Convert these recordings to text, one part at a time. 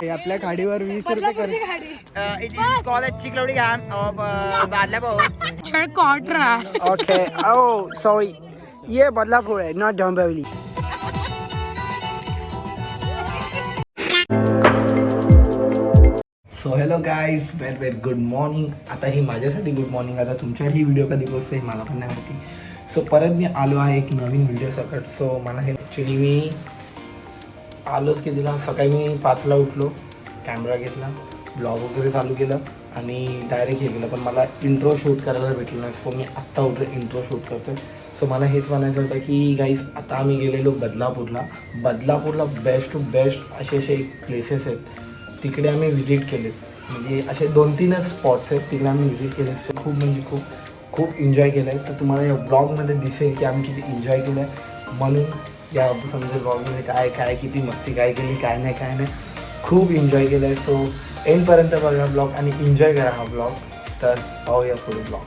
आपल्या गाडीवर 20 रुपये खर्च. It is called a Chiclodi Dam of Badlapur. Okay. Oh sorry, ये बदलापूर है, not Dombivli. So hello guys, well good morning. आता ही माझ्यासाठी गुड मॉर्निंग. आता तुमच्यासाठी व्हिडिओ कधी पोचते मला पण नाही माहिती. सो परत मी आलो आहे एक नवीन व्हिडिओ सकट. सो मला हे ॲक्च्युली मी आलोच की दिला. सकाळी मी 5ला उठलो, कॅमेरा घेतला, ब्लॉग वगैरे चालू केलं आणि डायरेक्ट हे केलं. पण मला इंट्रो शूट करायला भेटलं नाही. सो मी आत्ता उठलो, इंट्रो शूट करतो आहे. सो मला हेच म्हणायचं होतं की गाईज, आता आम्ही गेलेलो बदलापूरला बेस्ट टू बेस्ट असे प्लेसेस आहेत. तिकडे आम्ही व्हिजिट केले. म्हणजे असे 2-3च स्पॉट्स आहेत तिकडे आम्ही व्हिजिट केले. खूप म्हणजे खूप एन्जॉय केलं आहे. तर तुम्हाला या ब्लॉगमध्ये दिसेल की आम्ही किती एन्जॉय केलं आहे. म्हणून या समजा ब्लॉगमध्ये काय किती मस्ती काय केली, काय नाही खूप एन्जॉय केलं आहे. सो एंडपर्यंत बघा ब्लॉग आणि एन्जॉय करा हा ब्लॉग. तर पाहूया पुढे ब्लॉग.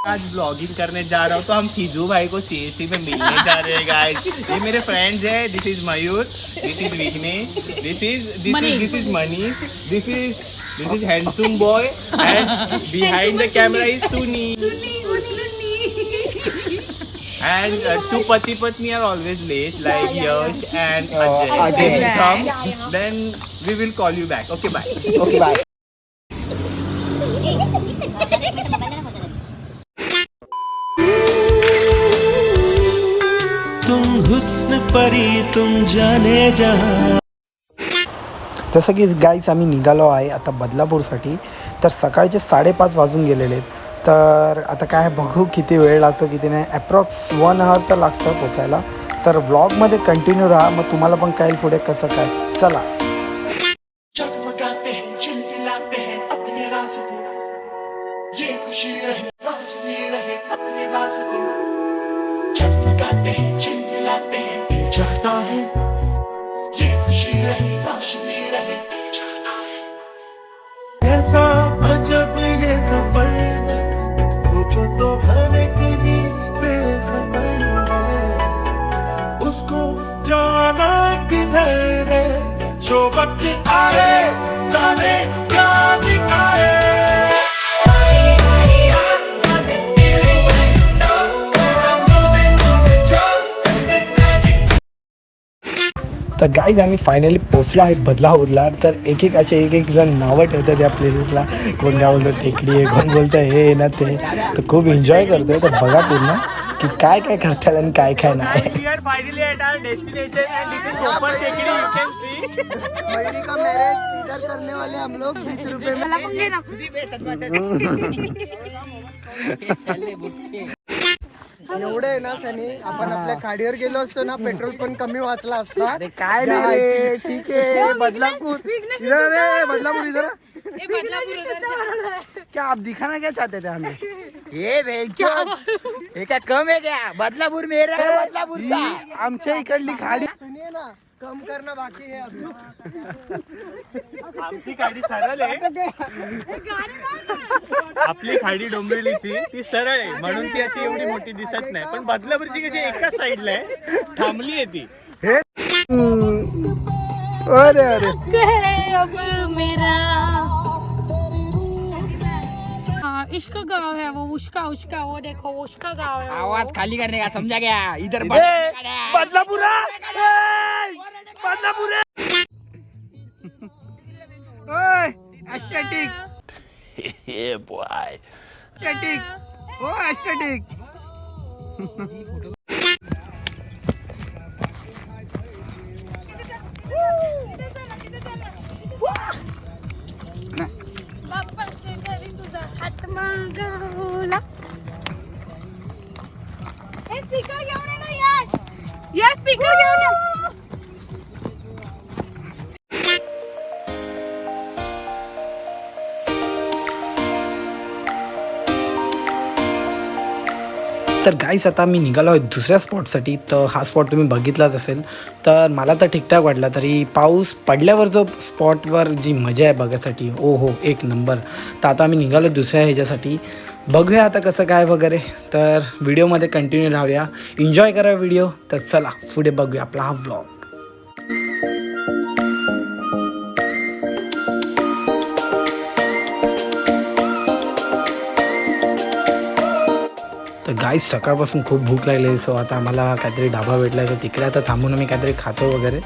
आज ब्लॉगिंग करने जा रहा हूँ तो हम फिजू भाई को CST पे मिलने जा रहे हैं गाइस. ये मेरे फ्रेंड्स हैं. This is Mayur, this is Vighnesh, this is Manish, this is handsome boy and behind the camera is Suni. And two pati patni are always late, like Yash and Ajay. They will come, then we will call you back. Okay, bye. Okay bye. तुम हुस्न परी तुम जाने जहां. जसं की guys आम्ही निघालो आहे आता बदलापूरसाठी. तर सकाळचे 5:30 वाजून गेलेले आहेत. तर आता काय बघू किती वेळ लागतो किती नाही. ॲप्रॉक्स 1 आवर तर लागतं पोचायला. तर व्लॉगमध्ये कंटिन्यू राहा, मग तुम्हाला पण कळेल पुढे कसं काय. चला. ऐसा अजब ये सफर सोचो तो हर कहीं बेखबर है उसको जाना किधर है जो वक्त आए जाने क्या दिखाए. तर गाईज आम्ही फायनली पोचलो आहे बदलापूरला. तर एक जण नावं ठेवतात त्या प्लेसेसला. कोण काय बोलतो टेकडी आहे, कोण बोलतं हे ना ते. तर खूप एन्जॉय करतोय. तर बघा पूर्ण की काय करतात आणि काय नाही. We are finally at our destination and this is open tekdi. You can see. Mayuri का मैरिज इधर करने वाले हम लोग 20 रुपये में. एवढे आहे ना सनी, आपण आपल्या गाडीवर गेलो असतो ना, पेट्रोल पण कमी वाचला असता. काय रे, ठीक आहे. बदलापूर इधर रे, बदलापूर इधर. क्या आप दिखाना क्या चाहते थे हमें? ये ये क्या कम है क्या? बदलापुर मेरा है, बदलापुर का. आमच्या इकडली खाडी सुनिए ना, कम करना बाकी है अभी. आमची गाडी सरळ आहे. आपली खाडी डोंबिवलीची ती सरळ आहे म्हणून ती अशी एवढी मोठी दिसत नाही. पण बदलापूरची कशी एकाच साईडला आहे, थांबली आहे ती. अरे अब मेरा इसका गाँव है वो, उसका वो देखो उसका गाँव है. आवाज खाली करने का समझा गया. इधर Badlapur aesthetic. Yeah boy. Aesthetic oh aesthetic. Speaker घेऊन ये ना. यश स्पीकर घेऊन ये. तर गाईस आता मी निघालो आहे दुसऱ्या स्पॉटसाठी. तर हा स्पॉट तुम्ही बघितलाच असेल. तर मला तर ठीकठाक वाटला. तरी पाऊस पडल्यावर जो स्पॉटवर जी मजा आहे बघायसाठी, ओ हो एक नंबर. तर आता आम्ही निघालो दुसऱ्या ह्याच्यासाठी. बघूया आता कसं काय वगैरे. तर व्हिडिओमध्ये कंटिन्यू राहूया, एन्जॉय करा व्हिडिओ. तर चला पुढे बघूया आपला हा व्लॉग. गाईस सकाळपासून खूप भूक लागली. सो आता आम्हाला काहीतरी ढाबा भेटला आहे तर तिकडे आता थांबून आम्ही काहीतरी खातो वगैरे.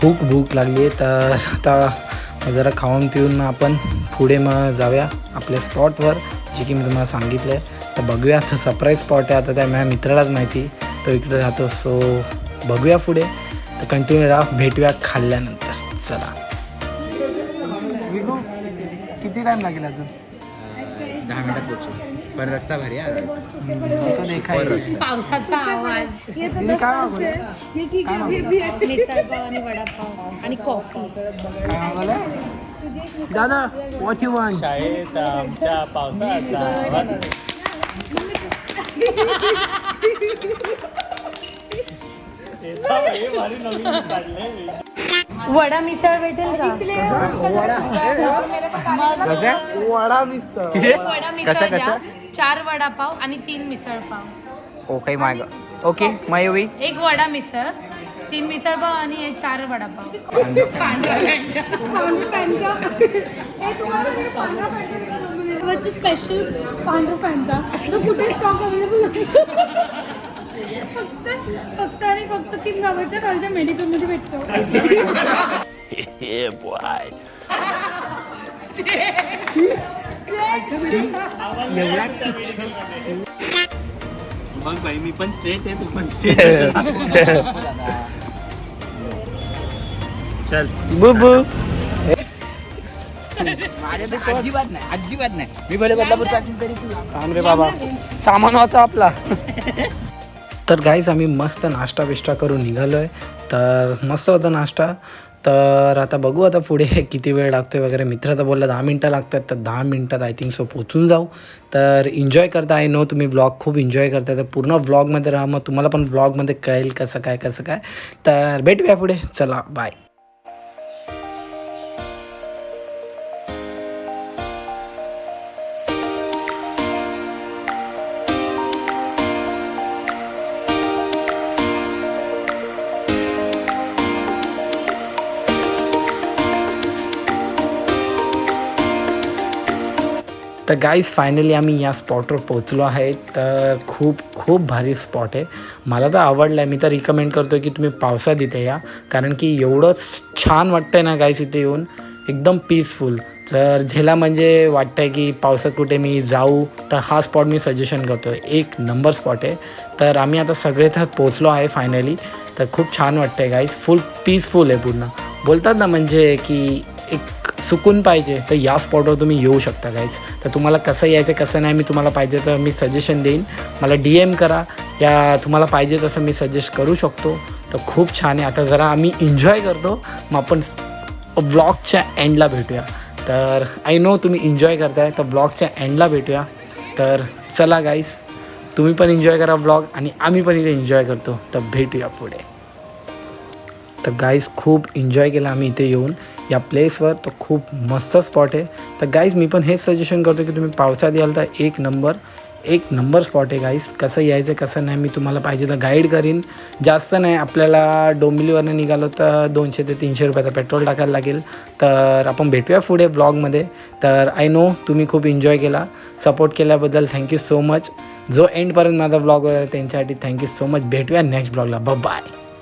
खूप भूक लागली आहे तर आता जरा खाऊन पिऊन मग आपण पुढे मग जाऊया आपल्या स्पॉटवर जे की मी तुम्हाला सांगितलं आहे. तर बघूया तो सरप्राईज स्पॉट आहे. आता त्या माझ्या मित्रालाच माहिती तो इकडे राहतो. सो बघूया पुढे. तर कंटिन्यू राहा, भेटूया खाल्ल्यानंतर. चला. किती टाइम लागेल अजून? 10 मिनिटात पोहोचू. पण रस्ता भारी आहे. पावसाचा आवाज. मिसळ पाव आणि वडापाव आणि कॉफी. दादा व्हॉट यू वॉन्ट? शाळेत आमच्या पावसाचा वडा मिसळ भेटेल का? वडा मिसळ. एक वडा मिसळ द्या, 4 वडापाव आणि 3 मिसळ पाव. ओके माय ओके मयुवी. एक वडा मिसळ, 3 मिसळ पाव आणि 4 वडापाव. स्पेशल पांढरा फॅनचा तो कुठे स्टॉक अवेलेबल फक्त आणि फक्त किम गावाच्या खालच्या मेडिकलमध्ये भेटतो. मग भाई मी पण स्ट्रेट आहे, तू पण स्ट्रेट. चल बुबू. अजिबात नाही. मी भले बदलापूरचा असेल तरी तू थांब रे बाबा, सामान वाचा आपला. तर गाईज आम्ही मस्त नाश्ता बिष्टा करून निघालो आहे. तर मस्त होता नाश्ता. तर आता बघू आता पुढे किती वेळ लागतो वगैरे. मित्र तर बोलला 10 मिनटं लागतात, तर 10 मिनटात आय थिंक सो पोचून जाऊ. तर एन्जॉय करता. आय नो तुम्ही ब्लॉग खूप एन्जॉय करता, तर पूर्ण ब्लॉगमध्ये राहा, मग तुम्हाला पण ब्लॉगमध्ये कळेल कसं काय. तर भेटूया पुढे. चला बाय. तर गाईज फायनली आम्ही या स्पॉटवर पोचलो आहे. तर खूप भारी स्पॉट आहे. मला तर आवडलं आहे. मी तर रिकमेंड करतो की तुम्ही पावसात इथे या, कारण की एवढं छान वाटतं आहे ना गाईज इथे येऊन. एकदम पीसफुल. जर झेला म्हणजे वाटतं आहे की पावसात कुठे मी जाऊ तर हा स्पॉट मी सजेशन करतो आहे. एक नंबर स्पॉट आहे. तर आम्ही आता सगळे तर पोचलो आहे फायनली. तर खूप छान वाटतं आहे गाईज. फुल पीसफुल आहे पूर्ण. बोलतात ना म्हणजे की एक सुकून पाहिजे तर या स्पॉटवर तुम्ही येऊ शकता गाईज. तर तुम्हाला कसं यायचं कसं नाही मी तुम्हाला पाहिजे तर मी सजेशन देईन. मला DM करा, या तुम्हाला पाहिजे तसं मी सजेस्ट करू शकतो. तर खूप छान आहे. आता जरा आम्ही एन्जॉय करतो, मग आपण ब्लॉगच्या एंडला भेटूया. तर आय नो तुम्ही एन्जॉय करताय, तर ब्लॉगच्या एंडला भेटूया. तर चला गाईज, तुम्ही पण एन्जॉय करा ब्लॉग आणि आम्ही पण इथे एन्जॉय करतो. तर भेटूया पुढे. तर गाईज खूप एन्जॉय केला आम्ही इथे येऊन या प्लेसवर. तर खूप मस्त स्पॉट आहे. तर गाईज मी पण हेच सजेशन करतो की तुम्ही पावसात याल तर एक नंबर स्पॉट आहे गाईज. कसं यायचं कसं नाही मी तुम्हाला पाहिजे तर गाईड करीन. जास्त नाही, आपल्याला डोंबिवलीवरनं निघालो तर 200 ते 300 रुपयाचा पेट्रोल टाकायला लागेल. तर आपण भेटूया पुढे ब्लॉगमध्ये. तर आय नो तुम्ही खूप एन्जॉय केला. सपोर्ट केल्याबद्दल थँक्यू सो मच. जो एंडपर्यंत माझा ब्लॉग होता त्यांच्यासाठी थँक्यू सो मच. भेटूया नेक्स्ट ब्लॉगला. बाय.